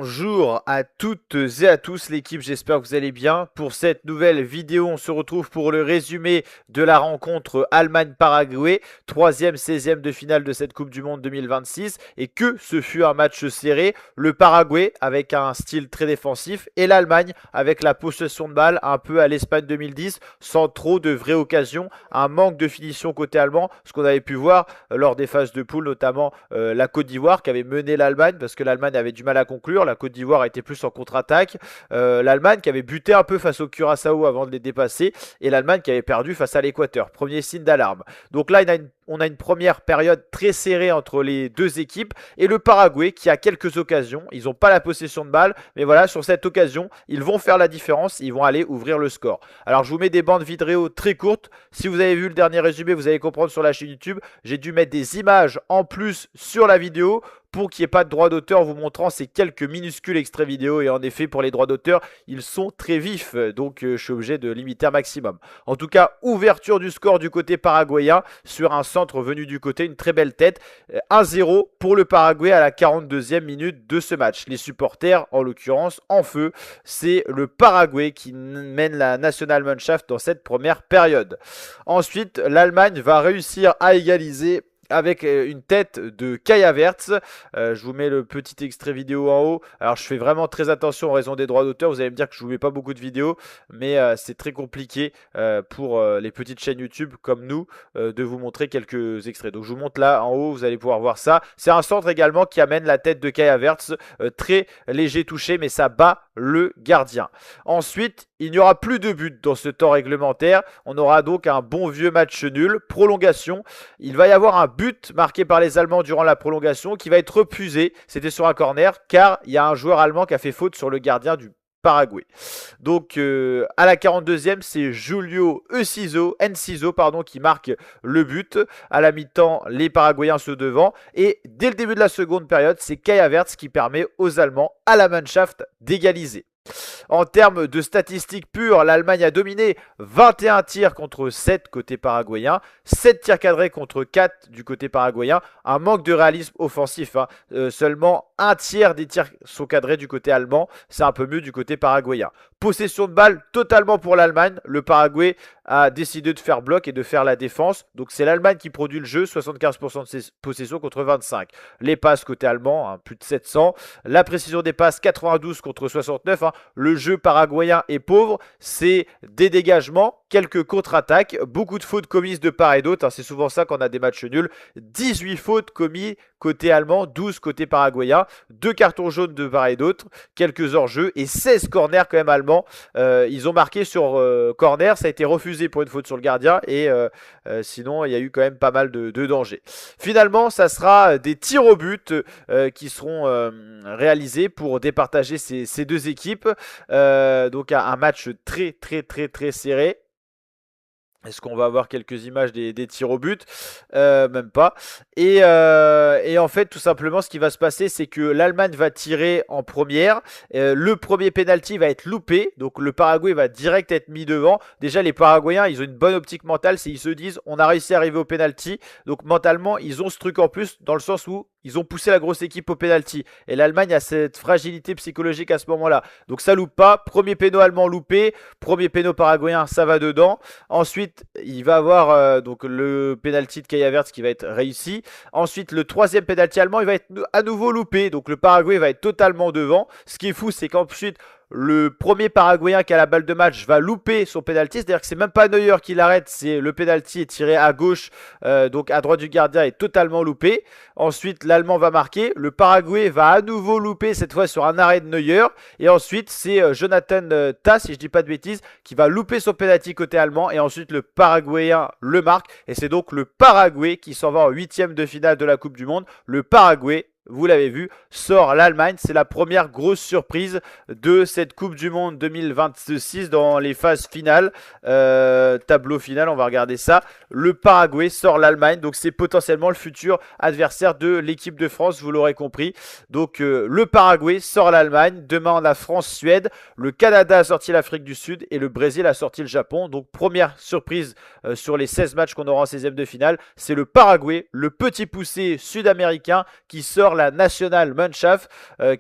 Bonjour à toutes et à tous l'équipe, j'espère que vous allez bien. Pour cette nouvelle vidéo, on se retrouve pour le résumé de la rencontre Allemagne-Paraguay, 3e, 16e de finale de cette Coupe du Monde 2026. Et que ce fut un match serré, le Paraguay avec un style très défensif et l'Allemagne avec la possession de balle un peu à l'Espagne 2010, sans trop de vraies occasions, un manque de finition côté allemand, ce qu'on avait pu voir lors des phases de poule, notamment la Côte d'Ivoire qui avait mené l'Allemagne parce que l'Allemagne avait du mal à conclure. La Côte d'Ivoire était plus en contre-attaque. L'Allemagne qui avait buté un peu face au Curaçao avant de les dépasser. Et l'Allemagne qui avait perdu face à l'Équateur. Premier signe d'alarme. Donc là, on a une première période très serrée entre les deux équipes. Et le Paraguay qui a quelques occasions. Ils n'ont pas la possession de balle. Mais voilà, sur cette occasion, ils vont faire la différence. Ils vont aller ouvrir le score. Alors, je vous mets des bandes vidéo très courtes. Si vous avez vu le dernier résumé, vous allez comprendre sur la chaîne YouTube. J'ai dû mettre des images en plus sur la vidéo pour qu'il n'y ait pas de droit d'auteur, vous montrant ces quelques minuscules extraits vidéo. Et en effet, pour les droits d'auteur, ils sont très vifs. Donc, je suis obligé de limiter un maximum. En tout cas, ouverture du score du côté paraguayen sur un centre venu du côté. Une très belle tête. 1-0 pour le Paraguay à la 42e minute de ce match. Les supporters, en l'occurrence, en feu. C'est le Paraguay qui mène la Nationalmannschaft dans cette première période. Ensuite, l'Allemagne va réussir à égaliser avec une tête de Kai Havertz. Je vous mets le petit extrait vidéo en haut. Alors je fais vraiment très attention en raison des droits d'auteur. Vous allez me dire que je vous mets pas beaucoup de vidéos, mais c'est très compliqué pour les petites chaînes YouTube comme nous de vous montrer quelques extraits. Donc je vous montre là en haut, vous allez pouvoir voir ça. C'est un centre également qui amène la tête de Kai Havertz. Très léger touché, mais ça bat le gardien. Ensuite, il n'y aura plus de but dans ce temps réglementaire. On aura donc un bon vieux match nul. Prolongation. Il va y avoir un but marqué par les Allemands durant la prolongation qui va être refusé. C'était sur un corner car il y a un joueur allemand qui a fait faute sur le gardien du Paraguay. Donc à la 42e, c'est Julio Enciso qui marque le but. À la mi-temps, les Paraguayens se devant. Et dès le début de la seconde période, c'est Kai Havertz qui permet aux Allemands, à la Mannschaft, d'égaliser. En termes de statistiques pures, l'Allemagne a dominé 21 tirs contre 7 côté paraguayen, 7 tirs cadrés contre 4 du côté paraguayen, un manque de réalisme offensif. Seulement un tiers des tirs sont cadrés du côté allemand, c'est un peu mieux du côté paraguayen. Possession de balle totalement pour l'Allemagne, le Paraguay a décidé de faire bloc et de faire la défense. Donc c'est l'Allemagne qui produit le jeu, 75% de ses possessions contre 25. Les passes côté allemand, plus de 700. La précision des passes, 92 contre 69. Le jeu paraguayen est pauvre, c'est des dégagements, quelques contre-attaques, beaucoup de fautes commises de part et d'autre. C'est souvent ça quand on a des matchs nuls. 18 fautes commises côté allemand, 12 côté paraguayen, 2 cartons jaunes de part et d'autre, quelques hors-jeux et 16 corners quand même allemands. Ils ont marqué sur corner, ça a été refusé pour une faute sur le gardien et sinon il y a eu quand même pas mal de dangers. Finalement, ça sera des tirs au but qui seront réalisés pour départager ces deux équipes. Donc un match très serré. Est-ce qu'on va avoir quelques images des tirs au but? Même pas. Et en fait, tout simplement, ce qui va se passer, c'est que l'Allemagne va tirer en première. Le premier penalty va être loupé. Donc, le Paraguay va direct être mis devant. Déjà, les Paraguayens, ils ont une bonne optique mentale. C'est ils se disent, on a réussi à arriver au penalty. Donc, mentalement, ils ont ce truc en plus, dans le sens où ils ont poussé la grosse équipe au penalty. Et l'Allemagne a cette fragilité psychologique à ce moment-là. Donc, ça loupe pas. Premier péno allemand loupé. Premier péno paraguayen, ça va dedans. Ensuite, il va avoir donc le penalty de Kai Havertz qui va être réussi. Ensuite, le troisième penalty allemand, il va être à nouveau loupé. Donc le Paraguay va être totalement devant. Ce qui est fou, c'est qu'ensuite, le premier Paraguayen qui a la balle de match va louper son penalty. C'est-à-dire que c'est même pas Neuer qui l'arrête. C'est le penalty est tiré à gauche, donc à droite du gardien, est totalement loupé. Ensuite, l'Allemand va marquer. Le Paraguay va à nouveau louper, cette fois sur un arrêt de Neuer. Et ensuite, c'est Jonathan Tah, si je dis pas de bêtises, qui va louper son penalty côté allemand. Et ensuite, le Paraguayen le marque. Et c'est donc le Paraguay qui s'en va en 8e de finale de la Coupe du Monde. Le Paraguay, vous l'avez vu, sort l'Allemagne. C'est la première grosse surprise de cette Coupe du Monde 2026 dans les phases finales. Tableau final, on va regarder ça. Le Paraguay sort l'Allemagne, donc c'est potentiellement le futur adversaire de l'équipe de France, vous l'aurez compris. Donc le Paraguay sort l'Allemagne. Demain, on a France-Suède. Le Canada a sorti l'Afrique du Sud et le Brésil a sorti le Japon. Donc première surprise sur les 16 matchs qu'on aura en 16e de finale, c'est le Paraguay, le petit poussé sud-américain qui sort la Nationalmannschaft,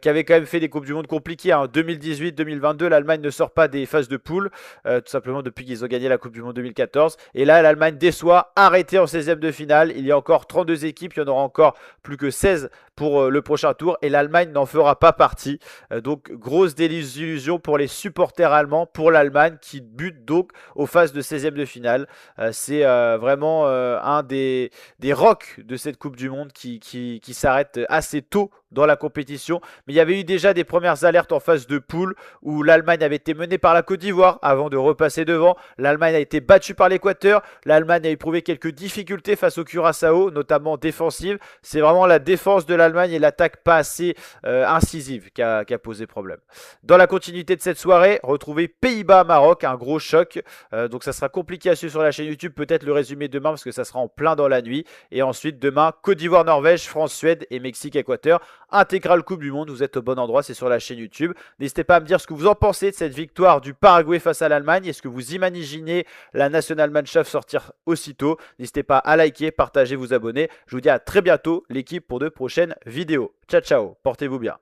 qui avait quand même fait des Coupes du Monde compliquées. En 2018-2022, l'Allemagne ne sort pas des phases de poule, tout simplement depuis qu'ils ont gagné la Coupe du Monde 2014. Et là, l'Allemagne déçoit, arrêtée en 16e de finale. Il y a encore 32 équipes, il y en aura encore plus que 16 pour le prochain tour. Et l'Allemagne n'en fera pas partie. Donc, grosse désillusion pour les supporters allemands, pour l'Allemagne, qui bute donc aux phases de 16e de finale. C'est vraiment un des rocks de cette Coupe du Monde qui s'arrête assez tôt dans la compétition. Mais il y avait eu déjà des premières alertes en phase de poule où l'Allemagne avait été menée par la Côte d'Ivoire avant de repasser devant. L'Allemagne a été battue par l'Équateur. L'Allemagne a éprouvé quelques difficultés face au Curaçao, notamment défensive. C'est vraiment la défense de l'Allemagne et l'attaque pas assez incisive qui a posé problème. Dans la continuité de cette soirée, retrouvez Pays-Bas-Maroc, un gros choc. Donc ça sera compliqué à suivre sur la chaîne YouTube. Peut-être le résumé demain parce que ça sera en plein dans la nuit. Et ensuite demain, Côte d'Ivoire-Norvège, France-Suède et Mexique-Équateur. Intégrale Coupe du Monde, vous êtes au bon endroit, c'est sur la chaîne YouTube. N'hésitez pas à me dire ce que vous en pensez de cette victoire du Paraguay face à l'Allemagne. Est-ce que vous imaginez la Nationalmannschaft sortir aussitôt? N'hésitez pas à liker, partager, vous abonner. Je vous dis à très bientôt l'équipe pour de prochaines vidéos. Ciao ciao, portez-vous bien.